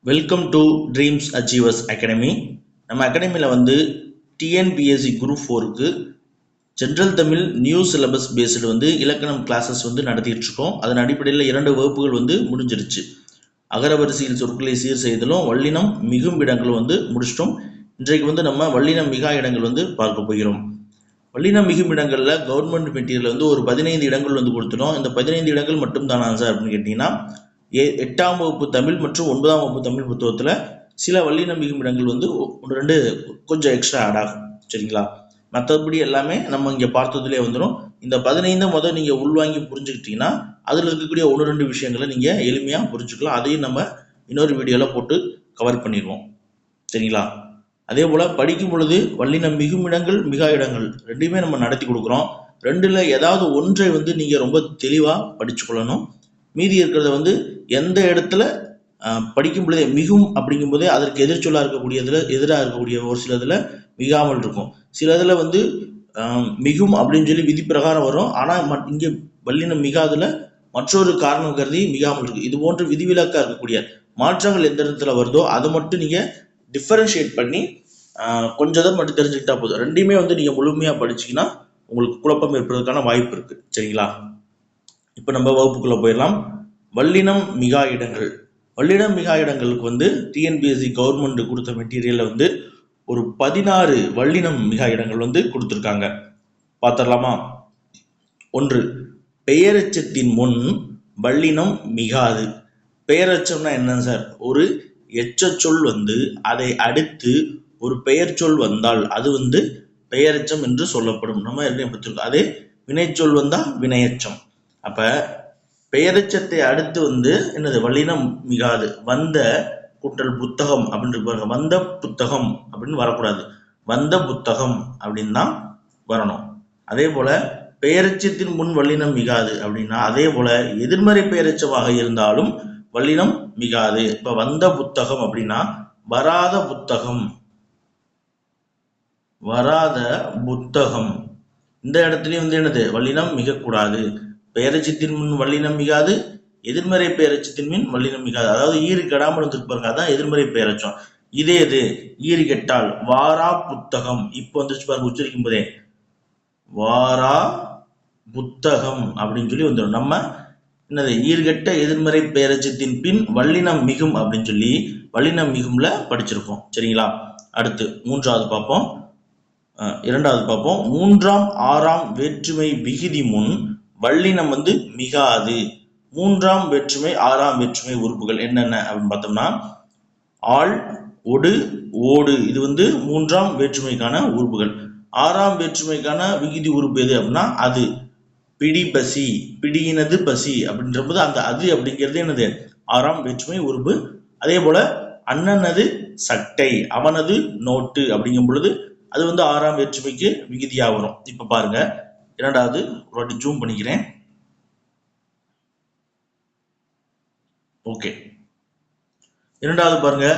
Welcome to dreams achievers academy. நம்ம அகாடமியில் வந்து டிஎன்பிஎஸ்சி குரூப் 4க்கு general Tamil new syllabus based வந்து இலக்கணம் கிளாஸஸ் வந்து நடத்திட்டு இருக்கோம். அதன் அடிப்படையில் 2 வகுப்புகள் வந்து முடிஞ்சிருச்சு. அகரவரிசையில் சொற்களை சீர் செய்தலும் வல்லினம் மிகும் இடங்களும் வந்து முடிச்சிட்டோம். இன்றைக்கு வந்து நம்ம வல்லினம் மிகா இடங்கள் வந்து பார்க்க போகிறோம். வல்லினம் மிகும் இடங்களில் கவர்மெண்ட் மெட்டீரியல் வந்து ஒரு 15 இடங்கள் வந்து கொடுத்துட்டோம். இந்த 15 இடங்கள் மட்டும் தானா சார் அப்படின்னு கேட்டிங்கன்னா, 8ஆம் வகுப்பு தமிழ் மற்றும் 9ஆம் வகுப்பு தமிழ் புத்தகத்தில் சில வல்லினம் மிகும் இடங்கள் வந்து 1-2 கொஞ்சம் எக்ஸ்ட்ரா ஆட் ஆகும். சரிங்களா? மற்றபடி எல்லாமே நம்ம இங்கே பார்த்ததுலேயே வந்துடும். இந்த 15 முதல் நீங்கள் உள்வாங்கி புரிஞ்சுக்கிட்டீங்கன்னா அதில் இருக்கக்கூடிய 1-2 விஷயங்களை நீங்கள் எளிமையாக புரிஞ்சுக்கலாம். அதையும் நம்ம இன்னொரு வீடியோவில் போட்டு கவர் பண்ணிடுவோம். சரிங்களா? அதே போல் படிக்கும் பொழுது வல்லினம் மிகும் இடங்கள் மிகா இடங்கள் ரெண்டுமே நம்ம நடத்தி கொடுக்குறோம். ரெண்டில் ஏதாவது ஒன்றை வந்து நீங்கள் ரொம்ப தெளிவாக படித்து கொள்ளணும். மீதி இருக்கிறத வந்து எந்த இடத்துல படிக்கும் பொழுதே மிகும் அப்படிங்கும் போதே அதற்கு எதிர்ச்சொல்லாக இருக்கக்கூடியதில் எதிராக இருக்கக்கூடிய ஒரு சில இதில் மிகாமல் இருக்கும். சில இதில் வந்து மிகும் அப்படின்னு சொல்லி விதி பிரகாரம் வரும். ஆனால் இங்கே வல்லினம் மிகாதில் மற்றொரு காரணம் கருதி மிகாமல் இருக்கு. இது போன்று விதிவிலக்காக இருக்கக்கூடிய மாற்றங்கள் எந்த இடத்துல வருதோ அதை மட்டும் நீங்கள் டிஃபரன்ஷியேட் பண்ணி கொஞ்சம் தான் மட்டும் தெரிஞ்சுக்கிட்டா போதும். ரெண்டையுமே வந்து நீங்கள் முழுமையாக படிச்சிங்கன்னா உங்களுக்கு குழப்பம் ஏற்படுறதுக்கான வாய்ப்பு இருக்குது. சரிங்களா? இப்போ நம்ம வகுப்புக்குள்ளே போயிடலாம். வல்லினம் மிகா இடங்கள். வல்லினம் மிகா இடங்களுக்கு வந்து டிஎன்பிஎஸ்சி கவர்மெண்ட் கொடுத்த மெட்டீரியலில் வந்து ஒரு 16 வல்லினம் மிகா இடங்கள் வந்து கொடுத்துருக்காங்க. பார்த்துடலாமா? 1. பெயரெச்சத்தின் முன் வல்லினம் மிகாது. பெயரெச்சம்னா என்ன சார்? ஒரு எச்சச்சொல் வந்து அதை அடுத்து ஒரு பெயர் சொல் வந்தால் அது வந்து பெயரெச்சம் என்று சொல்லப்படும். நம்ம படிச்சிருக்கோம். அதே வினைச்சொல் வந்தால் வினையச்சம். அப்ப பெயரெச்சத்தை அடுத்து வந்து என்னது? வல்லினம் மிகாது. வந்த கூட்டல் புத்தகம் அப்படின்னு இருப்பாங்க. வந்த புத்தகம் அப்படின்னு வரக்கூடாது. வந்த புத்தகம் அப்படின்னு தான் வரணும். அதே போல பெயரெச்சத்தின் முன் வல்லினம் மிகாது அப்படின்னா அதே போல எதிர்மறை பெயரெச்சமாக இருந்தாலும் வல்லினம் மிகாது. இப்ப வந்த புத்தகம் அப்படின்னா வராத புத்தகம், வராத புத்தகம். இந்த இடத்துலயும் வந்து என்னது? வல்லினம் மிகக்கூடாது. பெயரெச்சத்தின் முன் வல்லினம் மிகாது, எதிர்மறை பெயரெச்சத்தின் மின் வல்லினம் மிகாது. அதாவது ஈறு கெடாமல் இருப்பாங்க, அதான் எதிர்மறை பெயரெச்சம். இதே இது ஈறு கெட்டால் வாரா புத்தகம். இப்போ வந்துச்சு பாருங்க, உச்சரிக்கும் போதே வாரா புத்தகம் அப்படின்னு சொல்லி வந்துடும். நம்ம என்னது? ஈர்கட்ட எதிர்மறை பெயரெச்சத்தின் பின் வல்லினம் மிகும் அப்படின்னு சொல்லி வல்லினம் மிகும்ல படிச்சிருக்கோம். சரிங்களா? அடுத்து 3வது பார்ப்போம். 2வது பார்ப்போம். 3ஆம் 6ஆம் வேற்றுமை விகுதி முன் வல்லினம் வந்து மிகாது. 3ஆம் வேற்றுமை 6ஆம் வேற்றுமை உறுப்புகள் என்னென்ன அப்படின்னு பார்த்தோம்னா ஆள், ஒடு, ஓடு. இது வந்து 3ஆம் வேற்றுமைக்கான உறுப்புகள். 6ஆம் வேற்றுமைக்கான விகுதி உறுப்பு எது அப்படின்னா அது. பிடி பசி, பிடியினது பசி அப்படின்ற போது அந்த அது அப்படிங்கிறது என்னது? 6ஆம் வேற்றுமை உறுப்பு. அதே போல அண்ணனது சட்டை, அவனது நோட்டு அப்படிங்கும் பொழுது அது வந்து 6ஆம் வேற்றுமைக்கு விகுதியா வரும். இப்ப பாருங்க, 2வது ஒரு வாட்டி ஜூம் பண்ணிக்கிறேன். ஓகே, 2வது பாருங்க,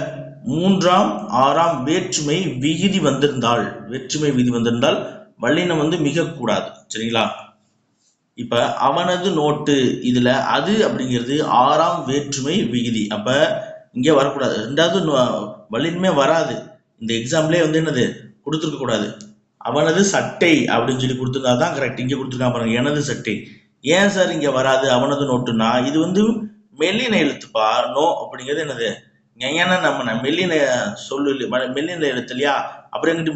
3ஆம் 6ஆம் வேற்றுமை விகுதி வந்திருந்தால், வேற்றுமை விகுதி வந்திருந்தால் வல்லினம் வந்து மிக கூடாது. சரிங்களா? இப்ப அவனது நோட்டு, இதுல அது அப்படிங்கிறது 6ஆம் வேற்றுமை விகுதி. அப்ப இங்க வரக்கூடாது. 2வது வல்லினமே வராது. இந்த எக்ஸாம்பிளே வந்து என்னது? கொடுத்துருக்க கூடாது. அவனது சட்டை அப்படின்னு சொல்லி கொடுத்துருந்தா தான் கரெக்ட். இங்க கொடுத்துருக்கான் பாருங்க, எனது சட்டை. ஏன் சார் இங்க வராது அவனது நோட்டுனா? இது வந்து மெல்லின எழுத்துப்பா. நோ அப்படிங்கிறது என்னது? நம்ம மெல்லின சொல்லு, மெல்லின எழுத்து இல்லையா? அப்புறம் எங்கிட்டு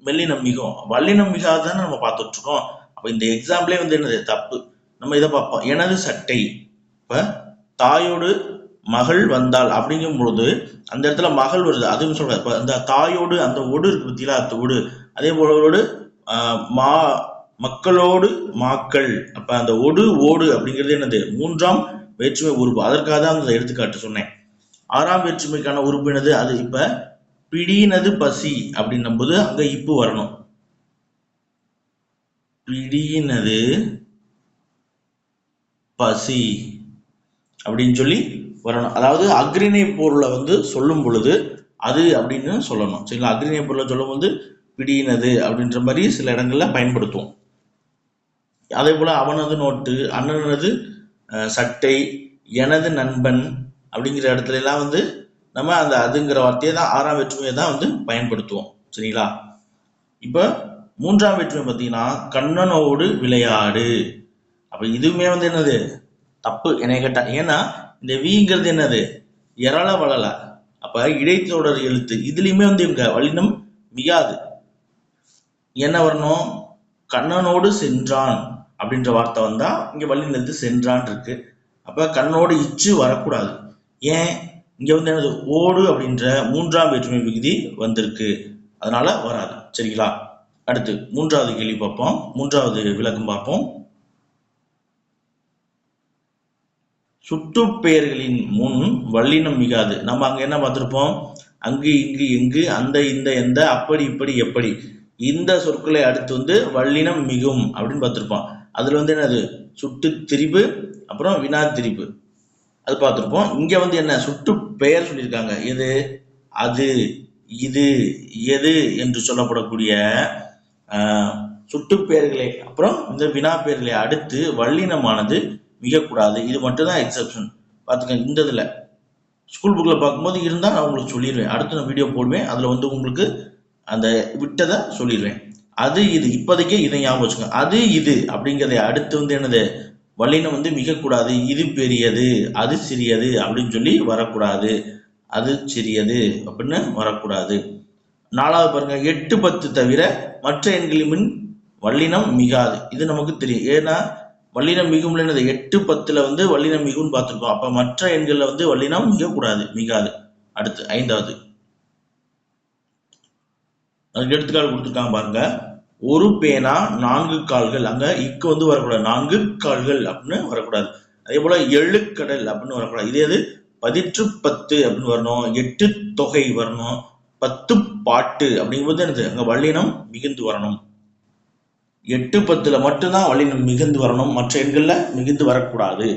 மெல்லினம் மிகும், வல்லினம் மிகாதான்னு நம்ம பார்த்துட்டு இருக்கோம். அப்ப இந்த எக்ஸாம்பிளே வந்து என்னது? தப்பு. நம்ம இதை பார்ப்போம். எனது சட்டை. இப்ப தாயோடு மகள் வந்தாள் அப்படிங்கும் பொழுது அந்த இடத்துல மகள் வருது, அதுவும் சொல்றாரு. இப்ப அந்த தாயோடு அந்த ஒடு இருக்கு பத்தியா, அந்த ஒடு. அதே போல மா மக்களோடு மாக்கள். அப்ப அந்த ஒடு ஓடு அப்படிங்கிறது என்னது? 3ஆம் வேற்றுமை உறுப்பு. அதற்காக தான் அந்த எடுத்துக்காட்டு சொன்னேன். 6ஆம் வேற்றுமைக்கான உறுப்பு என்னது? அது. இப்ப பிடியினது பசி அப்படின்னும் போது அங்க இப்பு வரணும். பிடியினது பசி அப்படின்னு சொல்லி வரணும். அதாவது அக்ரிணை பொருளை வந்து சொல்லும் பொழுது அது அப்படின்னு சொல்லணும். சரிங்களா? அக்ரிணை பொருளை சொல்லும் போது பிடியினது அப்படின்ற மாதிரி சில இடங்கள்ல பயன்படுத்துவோம். அதே போல அவனது நோட்டு, அண்ணனது சட்டை, எனது நண்பன் அப்படிங்கிற இடத்துல எல்லாம் வந்து நம்ம அந்த அதுங்கிற வார்த்தையை தான் ஆறாம் வேற்றுமையை தான் வந்து பயன்படுத்துவோம். சரிங்களா? இப்போ மூன்றாம் வேற்றுமை பார்த்தீங்கன்னா கண்ணனோடு விளையாடு. அப்ப இதுவுமே வந்து என்னது தப்பு என்னை கேட்டா. ஏன்னா இந்த விங்கிறது என்னது எரள வளல. அப்ப இடைத்தொடர் எழுத்து இதுலயுமே வந்து இவங்க வல்லினம் மிகாது. என்ன வரணும்? கண்ணனோடு சென்றான் அப்படின்ற வார்த்தை வந்தா இங்க வல்லினம் எழுத்து சென்றான் இருக்கு. அப்ப கண்ணோடு இச்சு வரக்கூடாது. ஏன்? இங்க வந்து என்னது ஓடு அப்படின்ற மூன்றாம் வேற்றுமை விகுதி வந்திருக்கு, அதனால வராது. சரிங்களா? அடுத்து மூன்றாவது கேள்வி பார்ப்போம். மூன்றாவது விளக்கம் பார்ப்போம். சுட்டுப்பெயர்களின் முன் வல்லினம் மிகாது. நம்ம அங்க என்ன பார்த்திருப்போம்? அங்கு இங்கு எங்கு அந்த இந்த எந்த அப்படி இப்படி எப்படி இந்த சொற்களை அடுத்து வந்து வல்லினம் மிகும் அப்படின்னு பார்த்திருப்போம். அதுல வந்து என்னது சுட்டு திரிபு அப்புறம் வினா திரிபு அது பார்த்திருப்போம். இங்க வந்து என்ன சுட்டு பெயர் சொல்லியிருக்காங்க. எது? அது, இது, எது என்று சொல்லப்படக்கூடிய சுட்டு பெயர்களை அப்புறம் இந்த வினா பெயர்களை அடுத்து வல்லினமானது மிகக்கூடாது. இது மட்டும் தான் எக்ஸப்ஷன். பார்த்துக்கங்க. இந்த இதில் ஸ்கூல் புக்கில் பார்க்கும்போது இருந்தால் நான் உங்களுக்கு சொல்லிடுவேன். அடுத்து நான் வீடியோ போடுவேன், அதில் வந்து உங்களுக்கு அந்த விட்டதை சொல்லிடுவேன். அது இது இப்போதைக்கு இதை ஞாபகம் வச்சுக்கோங்க. அது இது அப்படிங்கிறத அடுத்து வந்து என்னது வல்லினம் வந்து மிகக்கூடாது. இது பெரியது, அது சிறியது அப்படின்னு சொல்லி வரக்கூடாது. அது சிறியது அப்படின்னு வரக்கூடாது. நாலாவது பாருங்க, 8 10 தவிர மற்ற எண்களின் முன் வல்லினம் மிகாது. இது நமக்கு தெரியும். ஏன்னா வல்லினம் மிகும்ல என்னது 8 10ல வந்து வல்லினம் மிகும்னு பார்த்துருக்கோம். அப்ப மற்ற எண்கள்ல வந்து வல்லினம் மிகக்கூடாது, மிகாது. அடுத்து ஐந்தாவது அதுக்கு எடுத்துக்காட்டு கொடுத்துருக்காங்க பாருங்க. ஒரு பேனா 4 கால்கள். அங்க இக்கு வந்து வரக்கூடாது, 4 கால்கள் அப்படின்னு வரக்கூடாது. அதே போல எழுக்கடல் அப்படின்னு வரக்கூடாது. இதே 10 அப்படின்னு வரணும். 8 தொகை வரணும். 10 பாட்டு அப்படிங்கும்போது என்னது அங்க வல்லினம் மிகுந்து வரணும். 8 10ல மட்டும்தான் வல்லினம் மிகுந்து வரணும், மற்ற எண்கள்ல மிகுந்து வரக்கூடாது.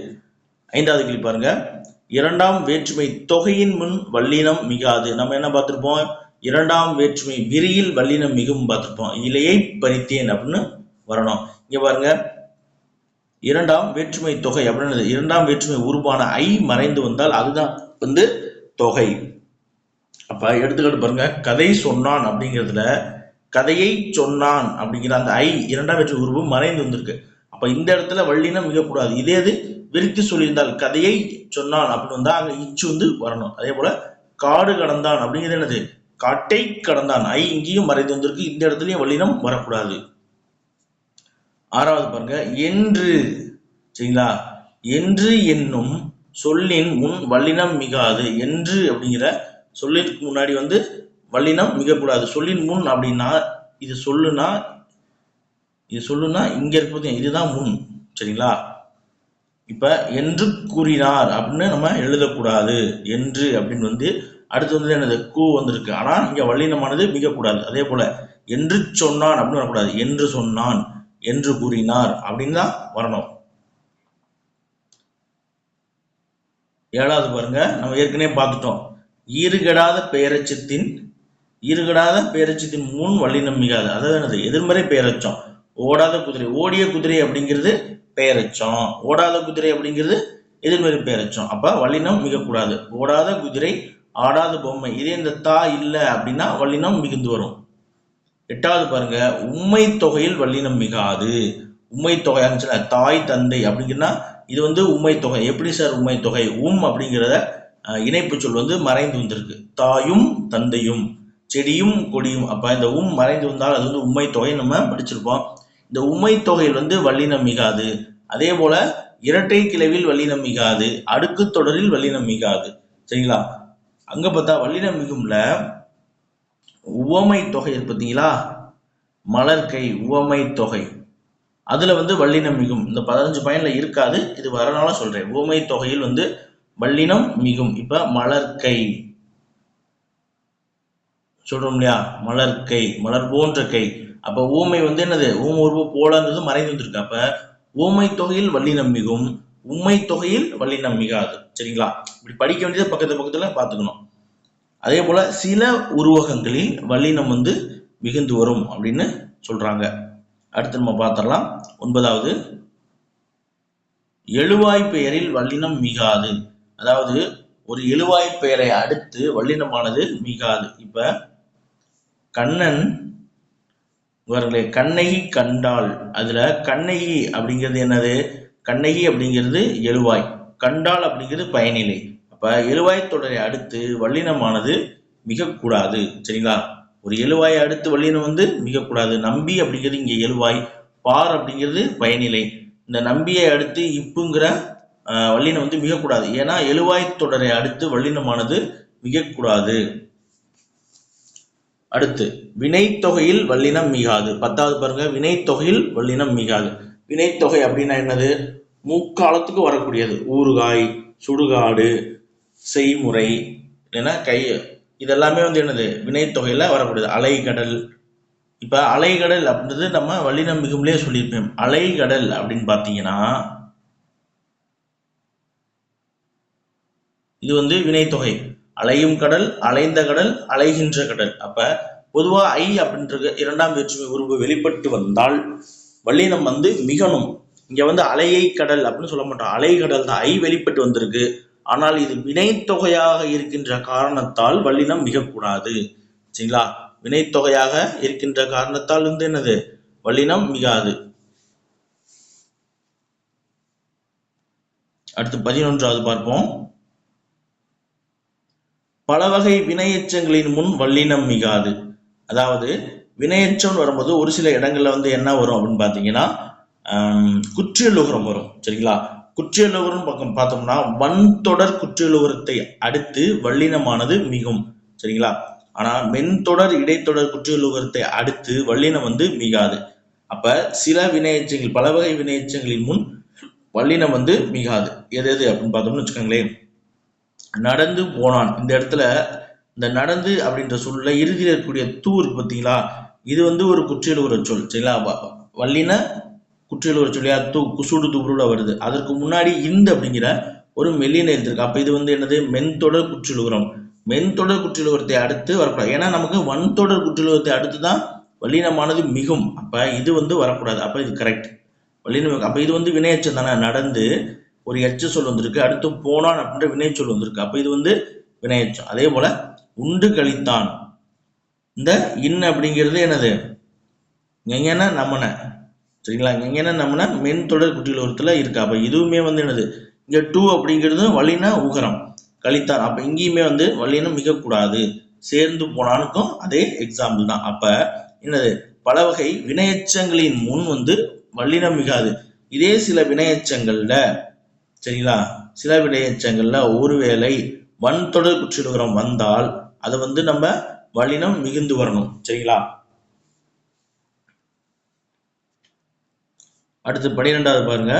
ஐந்தாவது கேள்வி பாருங்க. இரண்டாம் வேற்றுமை தொகையின் முன் வல்லினம் மிகாது. நம்ம என்ன பார்த்திருப்போம்? இரண்டாம் வேற்றுமை விரியில் வல்லினம் மிகும் பார்த்திருப்போம். இலையை பறித்தேன் அப்படின்னு வரணும். இங்க பாருங்க, இரண்டாம் வேற்றுமை தொகை அப்படின்னு இரண்டாம் வேற்றுமை உருவான ஐ மறைந்து வந்தால் அதுதான் வந்து தொகை. அப்ப எடுத்துக்கிட்டு பாருங்க, கதை சொன்னான் அப்படிங்கிறதுல கதையை சொன்னான் அப்படிங்கிற அந்த ஐ இரண்டாம் வேற்றுமை உருவு மறைந்து வந்திருக்கு. அப்ப இந்த இடத்துல வல்லினம் மிகக்கூடாது. இதே விரித்து சொல்லியிருந்தால் கதையை சொன்னான் அப்படின்னு வந்தா அங்க இச்சு வந்து வரணும். அதே போல காடு கடந்தான் அப்படிங்கிறது என்னது காட்டை கடந்தான். ஐ இங்கேயும் மறைந்து வந்திருக்கு, இந்த இடத்துலயும் வல்லினம் வரக்கூடாது. ஆறாவது பாருங்க, என்று. சரிங்களா? என்று என்னும் சொல்லின் முன் வல்லினம் மிகாது. என்று அப்படிங்கிற சொல்லிற்கு முன்னாடி வந்து வல்லினம் மிகக்கூடாது. சொல்லின் முன் அப்படின்னா இது சொல்லுனா இங்க இருப்பது இதுதான் முன். சரிங்களா? இப்ப என்று கூறினார் அப்படின்னு நம்ம எழுதக்கூடாது. என்று அப்படின்னு வந்து அடுத்து வந்து என்னது கூ வந்திருக்கு, ஆனா இங்க வல்லினமானது மிகக்கூடாது. அதே போல என்று சொன்னான் அப்படின்னு வரக்கூடாது. என்று சொன்னான், என்று கூறினார் அப்படின்னு தான் வரணும். ஏழாவது பாருங்க, நம்ம ஏற்கனவே பார்த்துட்டோம். ஈறுகெடாத பெயரச்சத்தின் முன் வல்லினம் மிகாது. அதாவது என்னது எதிர்மறை பெயரச்சம். ஓடாத குதிரை, ஓடிய குதிரை அப்படிங்கிறது பெயரச்சம், ஓடாத குதிரை அப்படிங்கிறது எதிர்மறை பெயரச்சம். அப்ப வல்லினம் மிகக்கூடாது. ஓடாத குதிரை, ஆடாத பொம்மை. இதே இந்த தா இல்லை அப்படின்னா வல்லினம் மிகுந்து வரும். எட்டாவது பாருங்க, உம்மை தொகையில் வல்லினம் மிகாது. உம்மை தொகை தாய் தந்தை அப்படிங்கன்னா இது வந்து உம்மை தொகை. எப்படி சார் உம்மை தொகை? அப்படிங்கிறத இணைப்பு சொல் வந்து மறைந்து வந்திருக்கு. தாயும் தந்தையும், செடியும் கொடியும். அப்ப இந்த மறைந்து வந்தால் அது வந்து உம்மை தொகை நம்ம படிச்சிருப்போம். இந்த உம்மை தொகையில் வந்து வல்லினம் மிகாது. அதே போல இரட்டை கிளவில் வல்லினம் மிகாது, அடுக்கு தொடரில் வல்லினம் மிகாது. சரிங்களா? அங்க பார்த்தா வல்லினம் மிகும்ல உவமை தொகை பார்த்தீங்களா? மலர்கை உவமை தொகை, அதுல வந்து வல்லினம் மிகும். இந்த 15 பயன்ல இருக்காது, இது வரனால சொல்றேன். உவமை தொகையில் வந்து வல்லினம் மிகும். இப்ப மலர்கை சொல்றோம் இல்லையா? மலர்கை, மலர் போன்ற கை. அப்ப ஊமை வந்து என்னது ஊமை உருவ போலன்றது மறைந்து வந்திருக்கு. அப்ப ஊமை தொகையில் வல்லினம் மிகும், உம்மை தொகையில் வல்லினம் மிகாது. சரிங்களா? இப்படி படிக்க வேண்டியது பக்கத்துல பார்த்துக்கணும். அதே போல சில உருவகங்களில் வல்லினம் வந்து மிகுந்து வரும் அப்படின்னு சொல்றாங்க. அடுத்து நம்ம பார்த்தரலாம். 9வது, எழுவாய் பெயரில் வல்லினம் மிகாது. அதாவது ஒரு எழுவாய் பெயரை அடுத்து வல்லினமானது மிகாது. இப்ப கண்ணன் கண்ணகி கண்டாள், அதுல கண்ணகி அப்படிங்கிறது என்னது? கண்ணகி அப்படிங்கிறது எழுவாய், கண்டாள் அப்படிங்கிறது பயனிலை. அப்ப எழுவாய் தொடரை அடுத்து வல்லினமானது மிகக்கூடாது. சரிங்களா? ஒரு எழுவாயை அடுத்து வல்லினம் வந்து மிகக்கூடாது. நம்பி அப்படிங்கிறது இங்க எழுவாய், பார் அப்படிங்கிறது பயனிலை. இந்த நம்பியை அடுத்து இப்புங்கிற வல்லினம் வந்து மிகக்கூடாது. ஏன்னா எழுவாய் தொடரை அடுத்து வல்லினமானது மிகக்கூடாது. அடுத்து வினைத்தொகையில் வல்லினம் மிகாது. 10வது பாருங்க, வினைத்தொகையில் வல்லினம் மிகாது. வினைத்தொகை அப்படின்னா என்னது? முக்காலத்துக்கு வரக்கூடியது. ஊறுகாய், சுடுகாடு, செய்முறை, இல்லைன்னா கை, இதெல்லாமே வந்து என்னது? வினைத்தொகையில வரக்கூடியது. அலைகடல். இப்ப அலைகடல் அப்படின்றது நம்ம வல்லினம் மிகும்லயே சொல்லியிருப்போம். அலைகடல் அப்படின்னு பார்த்தீங்கன்னா இது வந்து வினைத்தொகை. அலையும் கடல், அலைந்த கடல், அலைகின்ற கடல். அப்ப பொதுவா ஐ அப்படின்றது இரண்டாம் வேற்றுமை உருவு வெளிப்பட்டு வந்தால் வல்லினம் வந்து மிகணும். இங்க வந்து அலையை கடல் அப்படின்னு சொல்ல மாட்டோம், அலைகடல் தான். ஐ வெளிப்பட்டு வந்திருக்கு, ஆனால் இது வினைத்தொகையாக இருக்கின்ற காரணத்தால் வல்லினம் மிகக்கூடாது. சரிங்களா? வினைத்தொகையாக இருக்கின்ற காரணத்தால் வந்து என்னது? வல்லினம் மிகாது. அடுத்து 11வது பார்ப்போம். பல வகை வினையெச்சங்களின் முன் வல்லினம் மிகாது. அதாவது வினையெச்சம் வரும்போது ஒரு சில இடங்கள்ல வந்து என்ன வரும் அப்படின்னு பார்த்தீங்கன்னா குற்றியலுகரம் வரும். சரிங்களா? குற்றியலுகரம் பக்கம் பார்த்தோம்னா வன்தொடர் குற்றியலுகரத்தை அடுத்து வல்லினமானது மிகும். சரிங்களா? ஆனா மென்தொடர் இடைத்தொடர் குற்றியலுகரத்தை அடுத்து வல்லினம் வந்து மிகாது. அப்ப சில வினையெச்சங்கள், பல வகை வினையெச்சங்களின் முன் வல்லினம் வந்து மிகாது. எது எது அப்படின்னு பார்த்தோம்னு வச்சுக்கோங்களேன். நடந்து போனான், இந்த இடத்துல இந்த நடந்து அப்படின்ற சொல்ல இறுதியில் இருக்கக்கூடிய தூர் பார்த்தீங்களா, இது வந்து ஒரு குற்றியலுகர சொல். சரிங்களா? வல்லின குற்றியலுகர சொல்லியா, குசுடு தூருல வருது. அதற்கு முன்னாடி இந்த அப்படிங்கிற ஒரு மெல்லின எழுதிருக்கு. அப்ப இது வந்து என்னது? மென்தொடர் குற்றியலுகரம். மென்தொடர் குற்றியலுகரத்தை அடுத்து வரக்கூடாது. ஏன்னா நமக்கு வன்தொடர் குற்றியலுகரத்தை அடுத்து தான் வல்லினமானது மிகும். அப்ப இது வந்து வரக்கூடாது. அப்ப இது கரெக்ட், வல்லினம். அப்ப இது வந்து வினையச்சம் தானே. நடந்து ஒரு எச்ச சொல் வந்திருக்கு, அடுத்து போனான் அப்படின்ற வினைச்சொல் வந்திருக்கு. அப்ப இது வந்து வினையச்சம். அதே போல உண்டு கழித்தான், இந்த இன் அப்படிங்கிறது என்னது? எங்கன நம்மன. சரிங்களா? எங்கன நம்மன மென்தொடர் குற்றியலுகரத்துல இருக்கு. அப்ப இதுவுமே வந்து என்னது? இங்க டூ அப்படிங்கிறது வல்லின உகரம். கழித்தான், அப்ப இங்கேயுமே வந்து வல்லினம் மிகக்கூடாது. சேர்ந்து போனானுக்கும் அதே எக்ஸாம்பிள் தான். அப்ப என்னது? பல வகை வினையச்சங்களின் முன் வந்து வல்லினம் மிகாது. இதே சில வினையச்சங்கள்ல, சரிங்களா, சில வினையச்சங்கள்ல ஒருவேளை வன்தொடர் குற்றியலுகரம் வந்தால் அதை வந்து நம்ம வல்லினம் மிகுந்து வரணும். சரிங்களா? அடுத்து 12வது பாருங்க.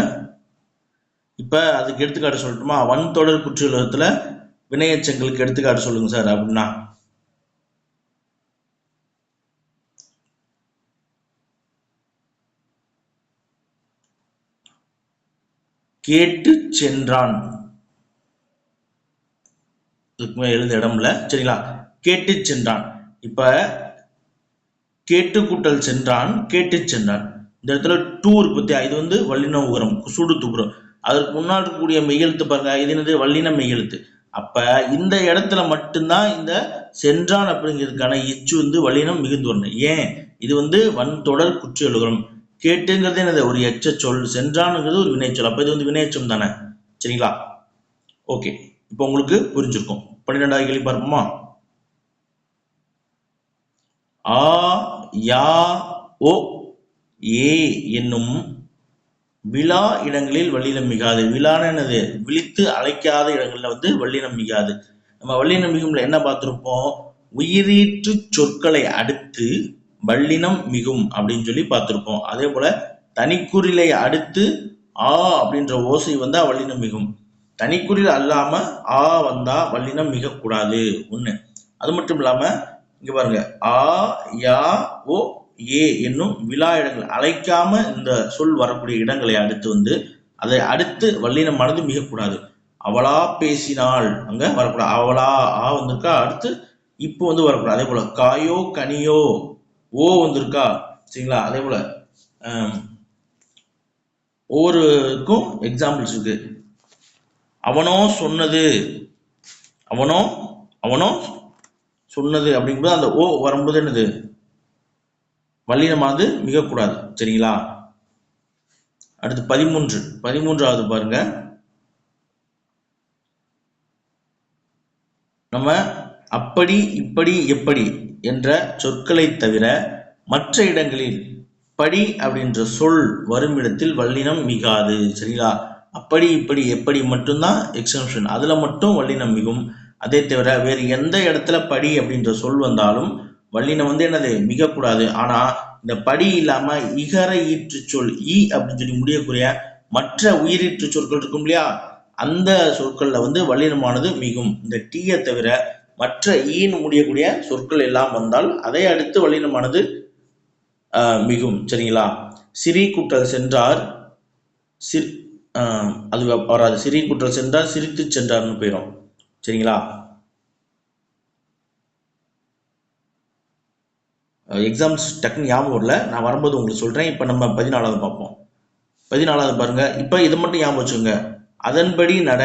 இப்ப அதுக்கு எடுத்துக்காட்டு சொல்லட்டுமா? வன்தொடர் குற்றியலுகரத்துல வினையச்சங்களுக்கு எடுத்துக்காட்டு சொல்லுங்க சார் அப்படின்னா. கேட்டு சென்றான், எழுத இடம் இல்ல. சரிங்களா? கேட்டு சென்றான். இப்ப கேட்டு கூட்டல் சென்றான், கேட்டு சென்றான். இந்த இடத்துல டூர் பத்தியா, இது வந்து வல்லின உகரம், குசுடு தூரம். அதற்கு முன்னாடி இருக்கக்கூடிய மெய்யெழுத்து பாருங்க, இது என்னது? வல்லின மெய்யெழுத்து. அப்ப இந்த இடத்துல மட்டும்தான் இந்த சென்றான் அப்படிங்கிறதுக்கான இச்சு வந்து வல்லினம் மிகுந்து வரணும். ஏன்? இது வந்து வன்தொடர் குற்றியலுகரம். கேட்டுங்கிறது என்னது? ஒரு எச்ச சொல். சென்றானுங்கிறது ஒரு வினைச்சொல். அப்ப இது வந்து வினைச்சம் தானே. சரிங்களா? ஓகே, இப்போ உங்களுக்கு புரிஞ்சிருக்கும். 12வது கேள்வி பார்ப்போமா? ஆ யா ஓ ஏ என்னும் விழா இடங்களில் வல்லினம் மிகாது. விழான்னு என்னது? விழித்து அழைக்காத இடங்கள்ல வந்து வல்லினம் மிகாது. நம்ம வல்லினம் மிகும்ல என்ன பார்த்திருப்போம்? உயிரீற்று சொற்களை அடுத்து வல்லினம் மிகும் அப்படின்னு சொல்லி பார்த்திருப்போம். அதே போல தனிக்குறிலை அடுத்து ஆ அப்படின்ற ஓசை வந்தா வல்லினம் மிகும். தனிக்குறில் அல்லாம ஆ வந்தா வல்லினம் மிகக்கூடாது. ஒண்ணு. அது மட்டும் இல்லாம இங்க பாருங்க, ஆ யா ஓ ஏ என்னும் விழா இடங்கள் அழைக்காம இந்த சொல் வரக்கூடிய இடங்களை அடுத்து வந்து அதை அடுத்து வல்லினமானது மிகக்கூடாது. அவளா பேசினாள், அங்க வரக்கூடாது. அவளா ஆ வந்திருக்கா, அடுத்து இப்போ வந்து வரக்கூடாது. அதே போல காயோ கனியோ ஓ வந்திருக்கா. சரிங்களா? அதே போல ஒவ்வொருக்கும் எக்ஸாம்பிள்ஸ் இருக்கு. அவனோ சொன்னது, அவனோ அவனோ சொன்னது அப்படிங்கும்போது அந்த ஓ வரும்போது என்னது வல்லினமானது மிகக்கூடாது. சரிங்களா? அடுத்து 13வது பாருங்க. நம்ம அப்படி இப்படி எப்படி என்ற சொற்களை தவிர மற்ற இடங்களில் படி அப்படின்ற சொல் வரும் இடத்தில் வல்லினம் மிகாது. சரிங்களா? அப்படி இப்படி எப்படி மட்டும்தான் எக்ஸம்ஷன், அதுல மட்டும் வல்லினம் மிகும். அதே தவிர வேறு எந்த இடத்துல படி அப்படின்ற சொல் வந்தாலும் வல்லினம் வந்து என்னது மிகக்கூடாது. ஆனா இந்த படி இல்லாம இகர ஈற்று சொல் ஈ அப்படின்னு சொல்லி முடியக்கூடிய மற்ற உயிரீற்று சொற்கள் இருக்கும் இல்லையா, அந்த சொற்கள்ல வந்து வல்லினமானது மிகும். இந்த டீயை தவிர மற்ற ஈன்னு முடியக்கூடிய சொற்கள் எல்லாம் வந்தால் அதை அடுத்து வல்லினமானது மிகும். சரிங்களா? சிறி கூட்டல் சென்றார் அது வராது. சிறி கூட்டல் சென்றார் சிரித்து சென்றார்னு போயிடும். சரிங்களா? எக்ஸாம்ஸ் டக்குன்னு ஞாபகம் வரல, நான் வரும்போது உங்களுக்கு சொல்றேன். இப்ப நம்ம 14வது பார்ப்போம். 14வது பாருங்க. இப்ப இதை மட்டும் ஞாபகம் வச்சுங்க. அதன்படி நட,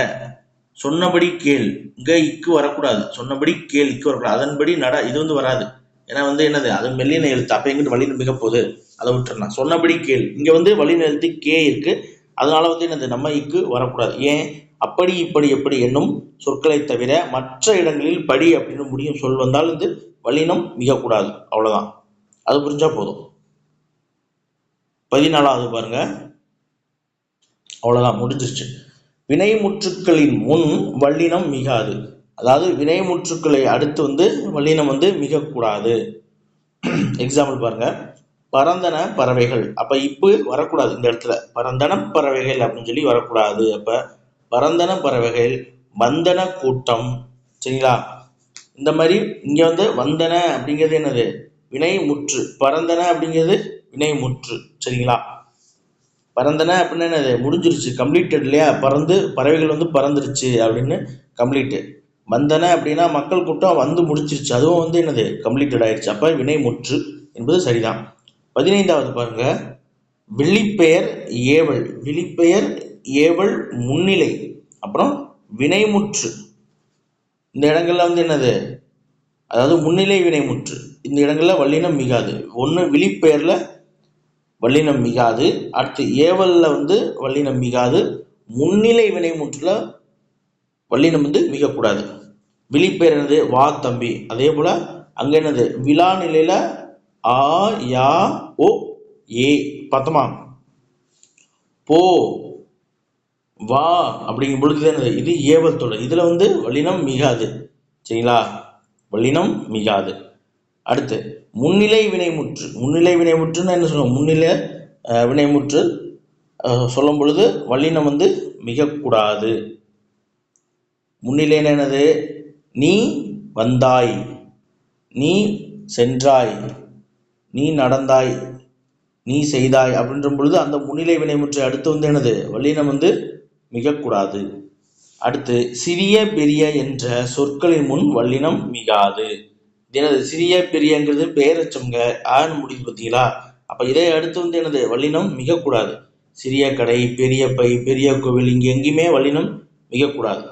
சொன்னபடி கேள், இங்க இக்கு வரக்கூடாது. சொன்னபடி கேள் இக்கு வரக்கூடாது. அதன்படி நட இது வந்து வராது. ஏன்னா வந்து என்னது, அது மெல்லின எழுத்து. அப்ப எங்கிட்டு வல்லினம் மிக போகுது, அதை விட்டுறலாம். சொன்னபடி கேள், இங்க வந்து வல்லின எழுத்து கே இருக்கு, அதனால வந்து என்னது நம்ம இக்கு வரக்கூடாது. ஏன், அப்படி இப்படி எப்படி என்னும் சொற்களை தவிர மற்ற இடங்களில் படி அப்படின்னு முடியும் சொல் வந்தால் வந்து வல்லினம் மிகக்கூடாது. அவ்வளவுதான், அது புரிஞ்சா போதும். 14வது பாருங்க. அவ்வளவுதான், முடிஞ்சிருச்சு. வினைமுற்றுக்களின் முன் வல்லினம் மிகாது. அதாவது வினைமுற்றுக்களை அடுத்து வந்து வல்லினம் வந்து மிகக்கூடாது. எக்ஸாம்பிள் பாருங்க. பறந்தன பறவைகள், அப்ப இப்பு வரக்கூடாது இந்த இடத்துல. பறந்தன பறவைகள் அப்படின்னு சொல்லி வரக்கூடாது. அப்ப பறந்தன பறவைகள், வந்தன கூட்டம். சரிங்களா? இந்த மாதிரி இங்க வந்து வந்தன அப்படிங்கிறது என்னது, வினைமுற்று. பறந்தன அப்படிங்கிறது வினைமுற்று. சரிங்களா? பறந்தன அப்படின்னா என்னது, முடிஞ்சிருச்சு, கம்ப்ளீட்டட் இல்லையா? பறந்து பறவைகள் வந்து பறந்துருச்சு அப்படின்னு கம்ப்ளீட்டு. வந்தன அப்படின்னா மக்கள் கூட்டம் வந்து முடிச்சிருச்சு, அதுவும் வந்து என்னது கம்ப்ளீட்டட் ஆயிடுச்சு. அப்ப வினைமுற்று என்பது சரிதான். 15வது பாருங்க. விழிப்பெயர் ஏவல், விழிப்பெயர் ஏவல் முன்னிலை, அப்புறம் வினைமுற்று. இந்த இடங்கள்ல வந்து என்னது, அதாவது முன்னிலை வினைமுற்று. இந்த இடங்கள்ல வல்லினம் மிகாது. ஒன்று விழிப்பெயர்ல வல்லினம் மிகாது, அடுத்து ஏவல்ல வந்து வல்லினம் மிகாது, முன்னிலை வினைமுற்றுல வல்லினம் வந்து மிகக்கூடாது. விழிப்பெயர் என்னது, வா தம்பி. அதே போல அங்க என்னது, விழா நிலையில ஆ யா ஓ ஏ. பார்த்தோமா? போ வா அப்படிங்கும் பொழுது என்னது, இது ஏவல் தொடர். இதுல வந்து வல்லினம் மிகாது. சரிங்களா? வல்லினம் மிகாது. அடுத்து முன்னிலை வினைமுற்று. முன்னிலை வினைமுற்றுன்னா என்ன சொல்லுவோம், முன்னிலை வினைமுற்று சொல்லும் பொழுது வல்லினம் வந்து மிகக்கூடாது. முன்னிலை என்னது, நீ வந்தாய், நீ சென்றாய், நீ நடந்தாய், நீ செய்தாய் அப்படின்ற பொழுது அந்த முன்னிலை வினைமுற்றை அடுத்து வந்து என்னது, வல்லினம் வந்து மிகக்கூடாது. அடுத்து சிறிய பெரிய என்ற சொற்களின் முன் வல்லினம் மிகாது. என்னது, சிறிய பெரியங்கிறது பெயரச்சம்ங்க, ஆன்னு முடியுது பார்த்தீங்களா? அப்ப இதை அடுத்து வந்து என்னது, வல்லினம் மிகக்கூடாது. சிறிய கடை, பெரிய பை, பெரிய கோவில், இங்க எங்கேயுமே வல்லினம் மிகக்கூடாது.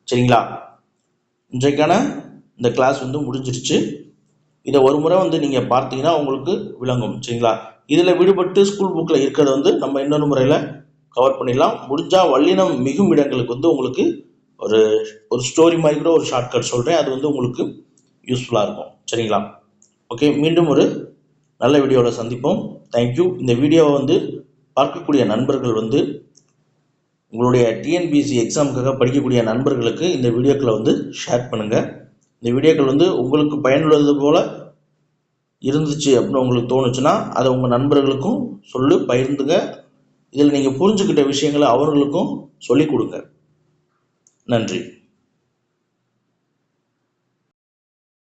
சரிங்களா? இன்றைக்கான இந்த கிளாஸ் வந்து முடிஞ்சிருச்சு. இதை ஒரு முறை வந்து நீங்க பார்த்தீங்கன்னா உங்களுக்கு விளங்கும். சரிங்களா? இதுல விடுபட்டு ஸ்கூல் புக்ல இருக்கிறத வந்து நம்ம இன்னொரு முறையில கவர் பண்ணிடலாம். முடிஞ்சா வல்லினம் மிகும் இடங்களுக்கு வந்து உங்களுக்கு ஒரு ஸ்டோரி மாதிரி கூட ஒரு ஷார்ட்கட் சொல்றேன், அது வந்து உங்களுக்கு யூஸ்ஃபுல்லாக இருக்கும். சரிங்களா? ஓகே, மீண்டும் ஒரு நல்ல வீடியோவில் சந்திப்போம். தேங்க்யூ. இந்த வீடியோவை வந்து பார்க்கக்கூடிய நண்பர்கள் வந்து உங்களுடைய டிஎன்பிஎஸ்சி எக்ஸாமுக்காக படிக்கக்கூடிய நண்பர்களுக்கு இந்த வீடியோக்களை வந்து ஷேர் பண்ணுங்கள். இந்த வீடியோக்கள் வந்து உங்களுக்கு பயனுள்ளது போல் இருந்துச்சு அப்படின்னு உங்களுக்கு தோணுச்சுன்னா அதை உங்கள் நண்பர்களுக்கும் பகிர்ந்துங்க. இதில் நீங்கள் புரிஞ்சுக்கிட்ட விஷயங்களை அவர்களுக்கும் சொல்லிக் கொடுங்க. நன்றி.